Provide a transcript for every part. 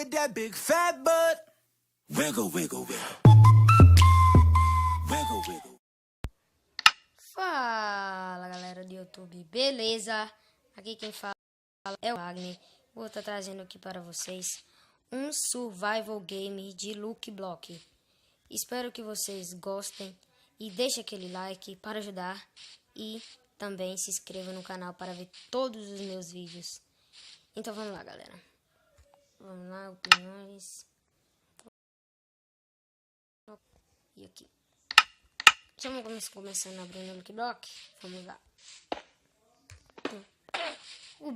with that big fat butt. Wiggle, wiggle, wiggle. Wiggle, wiggle. Fala galera do YouTube, beleza? Aqui quem fala é o Wagner. Vou estar trazendo aqui para vocês um survival game de Lucky Block. Espero que vocês gostem e deixe aquele like para ajudar e também se inscreva no canal para ver todos os meus vídeos. Então vamos lá, galera. Vamos lá, opiniões. E aqui. Estamos começando a abrir o Lucky Block. Vamos lá.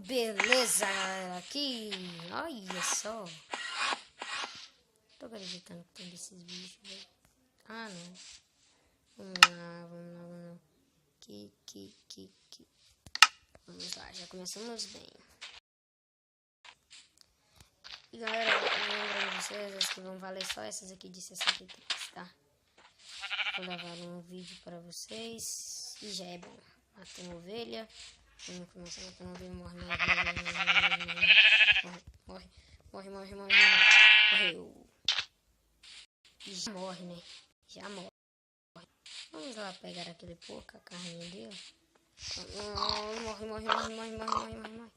Beleza, galera. Aqui. Olha só. Tô acreditando que tem desses bichos, velho. Ah, não. Vamos lá, vamos lá, vamos lá. Aqui. Vamos lá, já começamos bem. E galera, lembrando vocês, as que vão valer só essas aqui de 63, tá? Vou gravar um vídeo para vocês e já é bom. Matei uma ovelha. Vamos começar matando uma ovelha. Morre. Morreu. E já morre, né? Já morre. Vamos lá pegar aquele porco, a carninha dele. Morre.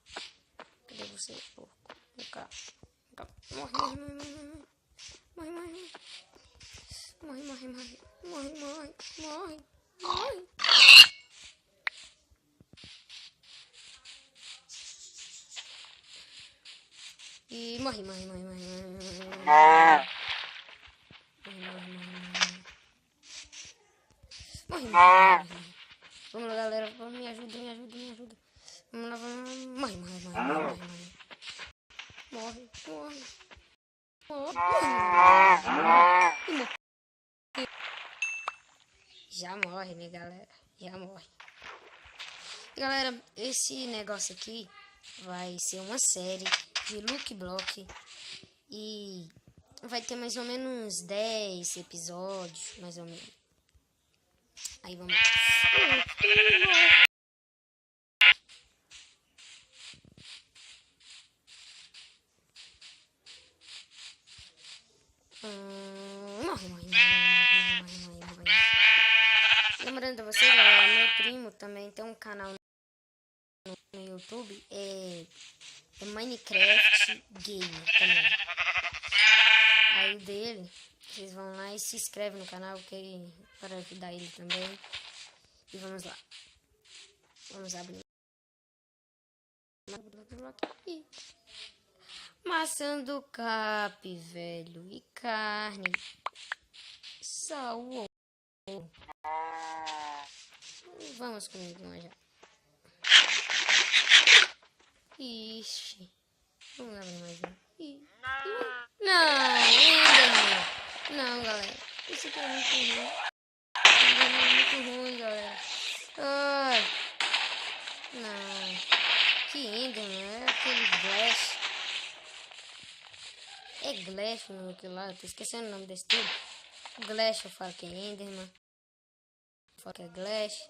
Cadê você, porco? Vem cá. Morre. E morre. Vamos lá, galera. Me ajuda. Vamos lá. Morre. Já morre, né, galera? Já morre. E, galera, esse negócio aqui vai ser uma série de Lucky Block. E vai ter mais ou menos 10 episódios, mais ou menos. Aí vamos lá. Morre. Lembrando a vocês, galera, meu primo também tem um canal no YouTube, é Minecraft Game também. Aí o dele, vocês vão lá e se inscrevem no canal para ajudar ele também. E vamos lá. Vamos abrir. Maçã do cap, velho. E carne. Sal. Vamos comigo já. Ixi. Vamos abrir mais um. Não, galera. Isso aqui é muito ruim. Muito ruim, galera. Ai. Não. Que Enderman. É aquele Glash. É Glash, meu, aquilo lá. Eu tô esquecendo o nome desse tudo. Glash eu falo que é Enderman. Eu falo que é Glash.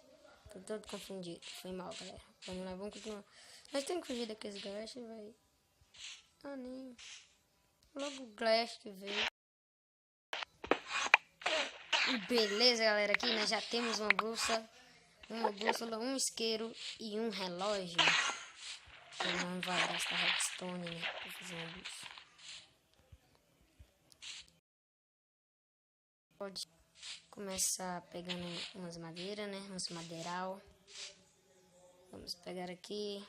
Tô todo confundido. Foi mal, galera. Vamos lá, vamos continuar. Nós temos que fugir daqueles Glash, velho. Ah, nem. Logo o Glash que veio. E beleza, galera. Aqui nós já temos uma bússola, um isqueiro e um relógio. Eu não vai gastar redstone, né? Pra fazer uma bússola. Pode começar pegando umas madeiras, né? Uns madeiral. Vamos pegar aqui.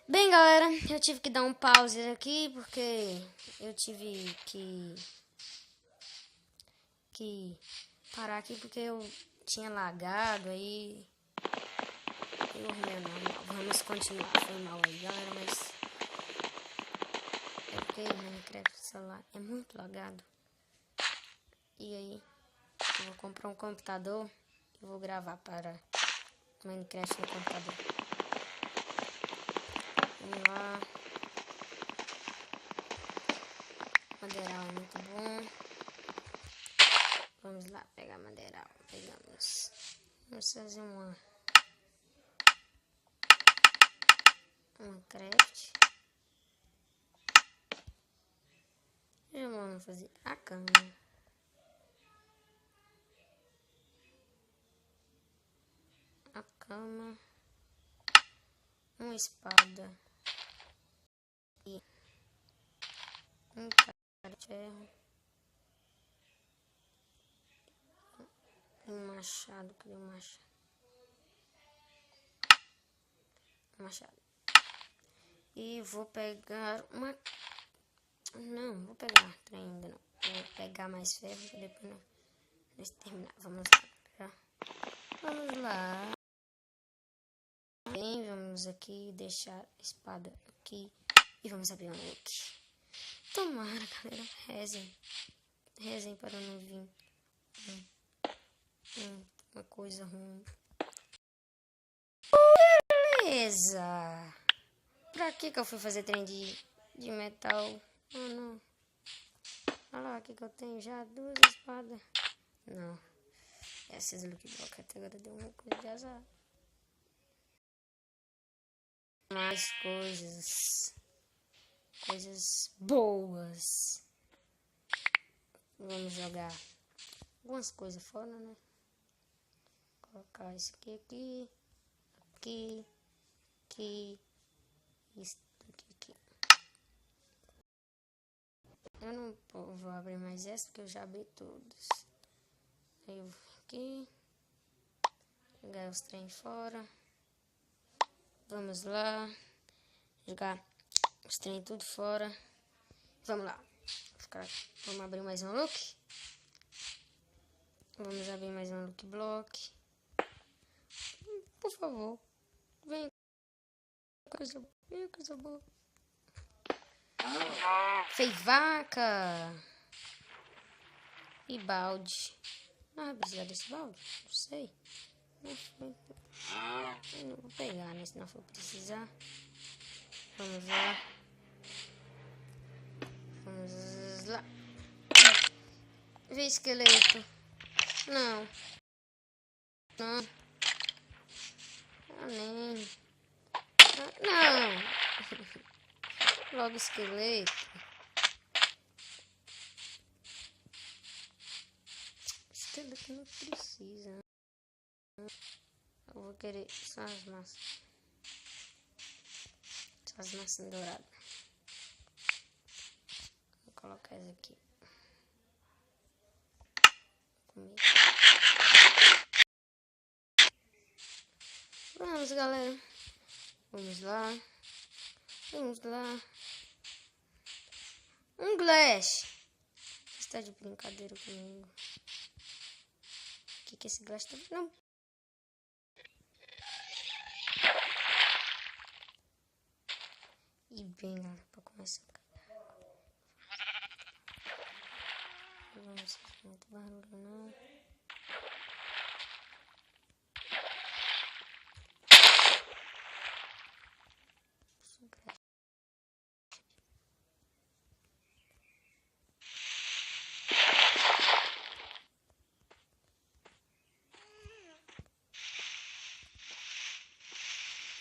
Bem, galera, eu tive que dar um pause aqui porque eu tive que parar aqui porque eu tinha lagado aí. Vamos continuar. Foi mal aí, galera, mas é porque o Minecraft celular é muito lagado. E aí, eu vou comprar um computador e vou gravar para Minecraft no computador. Vamos lá. Madeiral é muito bom. Vamos lá pegar madeiral. Pegamos. Vamos fazer uma uma craft. Já vamos fazer a cama. A cama. Uma espada. E um cara de ferro. Um machado. Cadê o machado? Um machado. E vou pegar uma... Não, vou pegar trem ainda não. Vou pegar mais ferro e depois nós terminar. Vamos lá. Vamos lá. Bem, vamos aqui deixar a espada aqui. E vamos abrir um look. Tomara, galera. Rezem. Rezem para não vir uma coisa ruim. Beleza. Pra que eu fui fazer trem de metal? Ah, não. Olha lá, o que eu tenho já? 2 espadas. Não. Essas Lucky Block até agora deu uma coisa de azar. Mais coisas. Coisas boas. Vamos jogar algumas coisas fora, né? Colocar isso aqui. Isso aqui. Eu não vou abrir mais essa porque eu já abri todos. Aí eu vou aqui. Jogar os trem fora. Vamos lá. Jogar os trem tudo fora. Vamos lá. Vamos abrir mais um look. Vamos abrir mais um look block. Por favor. Vem coisa boa. Feivaca. E balde. Ah, precisa desse balde? Não sei. Eu não vou pegar, né? Se não for precisar. Vamos lá. Vamos lá. Vê esqueleto. Não. Não. Ah, nem. Ah, não. Logo esqueleto. Esqueleto não precisa. Eu vou querer só as maçãs. Só as maçãs douradas. Vou colocar essa aqui. Comigo. Vamos, galera. Vamos lá. Vamos lá. Um glass. Você está de brincadeira comigo. O que esse glass tá... Não. E bem, galera, para começar. Não vamos fazer muito barulho, não.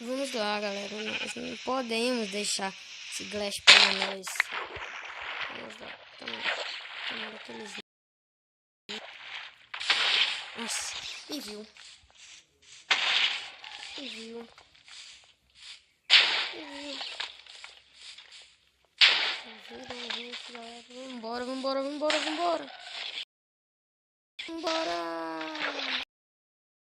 Vamos lá, galera. Nós não podemos deixar esse glass para nós. Vamos lá. Tomara aqueles... Nossa. E viu. Vambora.